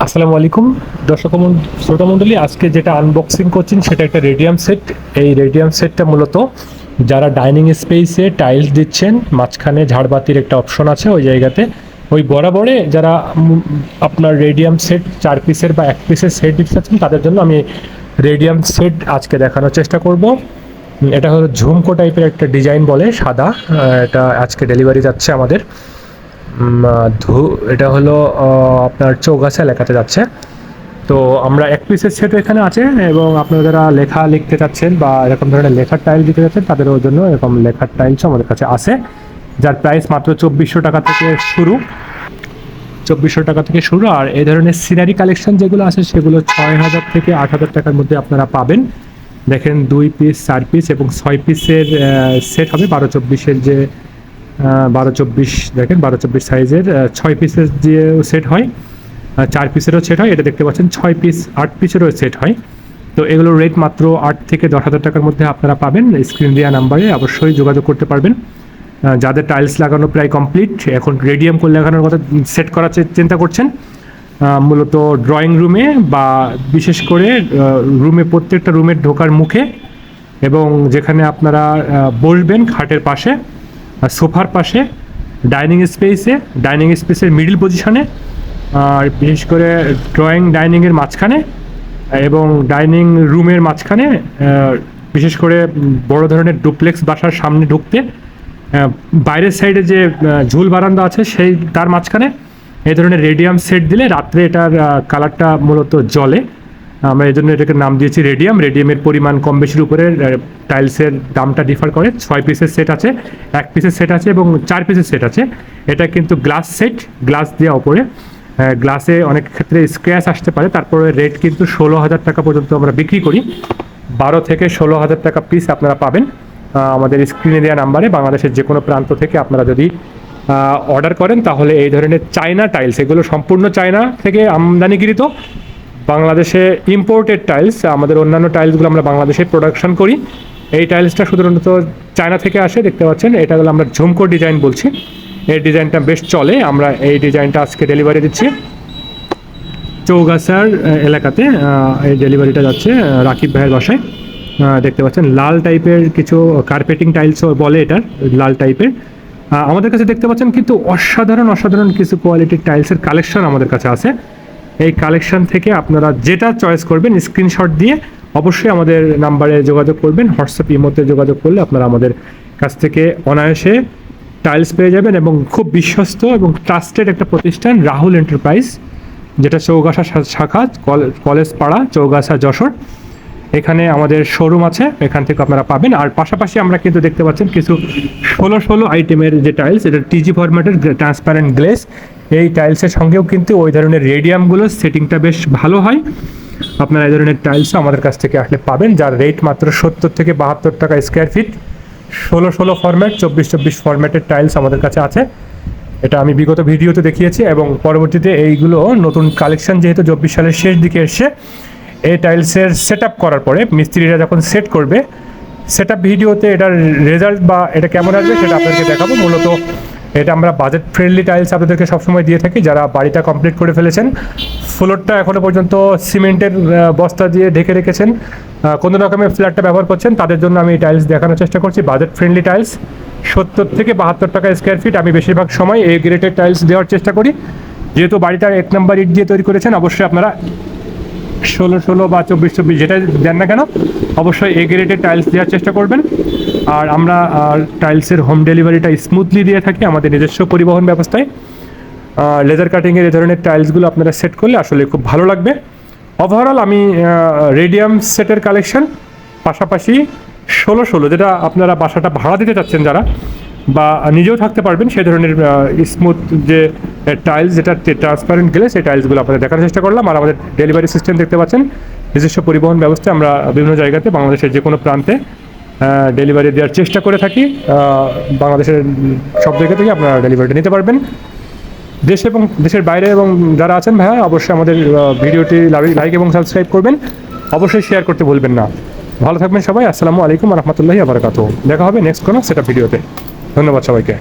আসসালামু আলাইকুম দর্শক শ্রোতা মণ্ডলী, আজকে যেটা আনবক্সিং করছেন সেটা একটা রেডিয়াম সেট। এই রেডিয়াম সেটটা মূলত যারা ডাইনিং স্পেসে টাইলস দিচ্ছেন, মাঝখানে ঝাড়বাতির একটা অপশন আছে ওই জায়গাতে, ওই বরাবরে যারা আপনার রেডিয়াম সেট 4 পিসের বা 1 পিসের সেট দিতে চাচ্ছেন তাদের জন্য আমি রেডিয়াম সেট আজকে দেখানোর চেষ্টা করব। এটা হলো ঝুমকো টাইপের একটা ডিজাইন বলে, সাদা। এটা আজকে ডেলিভারি যাচ্ছে আমাদের এটা হলো আপনার চৌগাছা এলাকাতে যাচ্ছে। তো আমরা 1 পিসের সেট এখানে আছে, এবং আপনারা যারা লেখা লিখতে চাচ্ছেন বা এরকম ধরনের লেখার টাইল দিতে চাচ্ছেন তাদের জন্য এরকম লেখার টাইলসও আমাদের কাছে আছে, যার প্রাইস মাত্র 2400 টাকা থেকে শুরু। 2400 টাকা থেকে শুরু। আর এই ধরনের সিনারি কালেকশন যেগুলো আছে সেগুলো 6000 থেকে 8000 টাকার মধ্যে আপনারা পাবেন। দেখেন 2 পিস, 4 পিস এবং 6 পিসের সেট হবে। 12-24-এর যে 12-24 দেখেন, 12-24 সাইজের 6 পিসের যে সেট হয়, 4 পিসেরও সেট হয়। এটা দেখতে পাচ্ছেন 6 পিস, 8 পিসেরও সেট হয়। তো এগুলোর রেট মাত্র 8 থেকে 10,000 টাকার মধ্যে আপনারা পাবেন। স্ক্রিন দেওয়া নাম্বারে অবশ্যই যোগাযোগ করতে পারবেন। যাদের টাইলস লাগানো প্রায় কমপ্লিট, এখন রেডিয়াম করে লাগানোর কথা সেট করার চিন্তা করছেন, মূলত ড্রয়িং রুমে বা বিশেষ করে রুমে, প্রত্যেকটা রুমের ঢোকার মুখে এবং যেখানে আপনারা বসবেন খাটের পাশে, সোফার পাশে, ডাইনিং স্পেসের মিডল পজিশনে, আর বিশেষ করে ডাইনিংয়ের মাঝখানে এবং ডাইনিং রুমের মাঝখানে, বিশেষ করে বড় ধরনের ডুপ্লেক্স বাসার সামনে ঢুকতে বাইরের সাইডে যে ঝুল বারান্দা আছে সেই তার মাঝখানে এই ধরনের রেডিয়াম সেট দিলে রাত্রে এটার কালারটা মূলত জ্বলে। আমরা এই জন্য এটাকে নাম দিয়েছি রেডিয়াম। রেডিয়ামের পরিমাণ কম বেশির উপরে টাইলসের দামটা ডিফার করে। 6 পিসের সেট আছে, 1 পিসের সেট আছে এবং 4 পিসের সেট আছে। এটা কিন্তু গ্লাস সেট, গ্লাস দেওয়া ওপরে। গ্লাসে অনেক ক্ষেত্রে স্ক্র্যাচ আসতে পারে, তারপরে রেট কিন্তু 16,000 টাকা পর্যন্ত আমরা বিক্রি করি। 12 থেকে 16,000 টাকা পিস আপনারা পাবেন আমাদের স্ক্রিনে দেওয়া নাম্বারে। বাংলাদেশের যে কোনো প্রান্ত থেকে আপনারা যদি অর্ডার করেন তাহলে এই ধরনের চায়না টাইলস, এগুলো সম্পূর্ণ চায়না থেকে আমদানিকৃত, বাংলাদেশে ইম্পোর্টেড টাইলস। আমাদের অন্যান্য টাইলসগুলো আমরা বাংলাদেশে প্রোডাকশন করি, এই টাইলসটা শুধুমাত্র চায়না থেকে আসে। দেখতে পাচ্ছেন এটা হলো আমরা ঝুমকো ডিজাইন বলছি। এই ডিজাইনটা বেশ চলে। আমরা এই ডিজাইনটা আজকে ডেলিভারি দিচ্ছি চৌগাছার এলাকাতে। এই ডেলিভারিটা যাচ্ছে রাকিব ভাইয়ের বাসায়। দেখতে পাচ্ছেন লাল টাইপের কিছু কার্পেটিং টাইলসও বলে, এটার লাল টাইপের। আমাদের কাছে দেখতে পাচ্ছেন কিন্তু অসাধারণ কিছু কোয়ালিটির টাইলসের কালেকশন আমাদের কাছে আছে। এই কালেকশন থেকে আপনারা যেটা চয়েস করবেন স্ক্রিনশট দিয়ে অবশ্যই আমাদের নাম্বারে যোগাযোগ করবেন। হোয়াটসঅ্যাপ, ইমোতে যোগাযোগ করলে আপনারা আমাদের কাছ থেকে অনায়াসে টাইলস পেয়ে যাবেন। এবং খুব বিশ্বস্ত এবং ট্রাস্টেড একটা প্রতিষ্ঠান রাহুল এন্টারপ্রাইজ, যেটা চৌগাছা শাখা, কলেজ পাড়া, চৌগাছা, যশোর। এখানে আমাদের শোরুম আছে, এখান থেকে আপনারা পাবেন। আর পাশাপাশি আমরা কিন্তু দেখতে পাচ্ছেন কিছু 16 আইটেমের যে টাইলস, এটা টিজি ফরম্যাটের ট্রান্সপারেন্ট গ্লেস। এই টাইলসের সঙ্গেও কিন্তু ওই ধরনের রেডিয়ামগুলো সেটিংটা বেশ ভালো হয়। আপনারা এই ধরনের টাইলসও আমাদের কাছ থেকে আসলে পাবেন, যার রেট মাত্র 70 থেকে 72 টাকা স্কোয়ার ফিট। 16 ফরম্যাট, 24 ফরম্যাটের টাইলস আমাদের কাছে আছে। এটা আমি বিগত ভিডিওতে দেখিয়েছি এবং পরবর্তীতে এইগুলো নতুন কালেকশন যেহেতু 24 সালের শেষ দিকে এসছে, এই টাইলসের সেট আপ করার পরে মিস্ত্রিরা যখন সেট করবে, সেট আপ ভিডিওতে এটার রেজাল্ট বা এটা কেমন আসবে সেটা আপনাদেরকে দেখাবো। মূলত এটা আমরা বাজেট ফ্রেন্ডলি টাইলস আপনাদেরকে সবসময় দিয়ে থাকি। যারা বাড়িটা কমপ্লিট করে ফেলেছেন, ফ্লোরটা এখনও পর্যন্ত সিমেন্টের বস্তা দিয়ে ঢেকে রেখেছেন, কোনো রকমের ফ্ল্যাটটা ব্যবহার করছেন, তাদের জন্য আমি এই টাইলস দেখানোর চেষ্টা করছি। বাজেট ফ্রেন্ডলি টাইলস 70 থেকে 72 টাকা স্কোয়ার ফিট। আমি বেশিরভাগ সময় এই গ্রেডের টাইলস দেওয়ার চেষ্টা করি, যেহেতু বাড়িটা 1 নম্বর ইট দিয়ে তৈরি করেছেন। অবশ্যই আপনারা 16 বা 24 যেটা দেন না কেন অবশ্যই এ গ্রেডের টাইলস দেওয়ার চেষ্টা করবেন। আর আমরা টাইলসের হোম ডেলিভারিটা স্মুথলি দিয়ে থাকি আমাদের নিজস্ব পরিবহন ব্যবস্থায়। লেজার কাটিংয়ের এই ধরনের টাইলসগুলো আপনারা সেট করলে আসলে খুব ভালো লাগবে। ওভারঅল আমি রেডিয়াম সেটের কালেকশন, পাশাপাশি 16 যেটা আপনারা বাসাটা ভাড়া দিতে চাচ্ছেন যারা, বা নিজেও থাকতে পারবেন সেই ধরনের স্মুথ যে টাইলস, যেটা ট্রান্সপারেন্ট গ্লেস, সেই টাইলসগুলো আপনাদের দেখানোর চেষ্টা করলাম। আর আমাদের ডেলিভারি সিস্টেম দেখতে পাচ্ছেন, নিজস্ব পরিবহন ব্যবস্থা। আমরা বিভিন্ন জায়গাতে বাংলাদেশের যে কোনো প্রান্তে ডেলিভারি দেওয়ার চেষ্টা করে থাকি। বাংলাদেশের সব জায়গা থেকে আপনারা ডেলিভারিটা নিতে পারবেন। দেশ এবং দেশের বাইরে এবং যারা আছেন ভাইয়া, অবশ্যই আমাদের ভিডিওটি লাইক এবং সাবস্ক্রাইব করবেন, অবশ্যই শেয়ার করতে ভুলবেন না। ভালো থাকবেন সবাই। আসসালামু আলাইকুম রহমতুল্লাহি ওয়া বারাকাতুহু। দেখা হবে নেক্সট কোনো সেটআপ ভিডিওতে। ধন্যবাদ সবাইকে।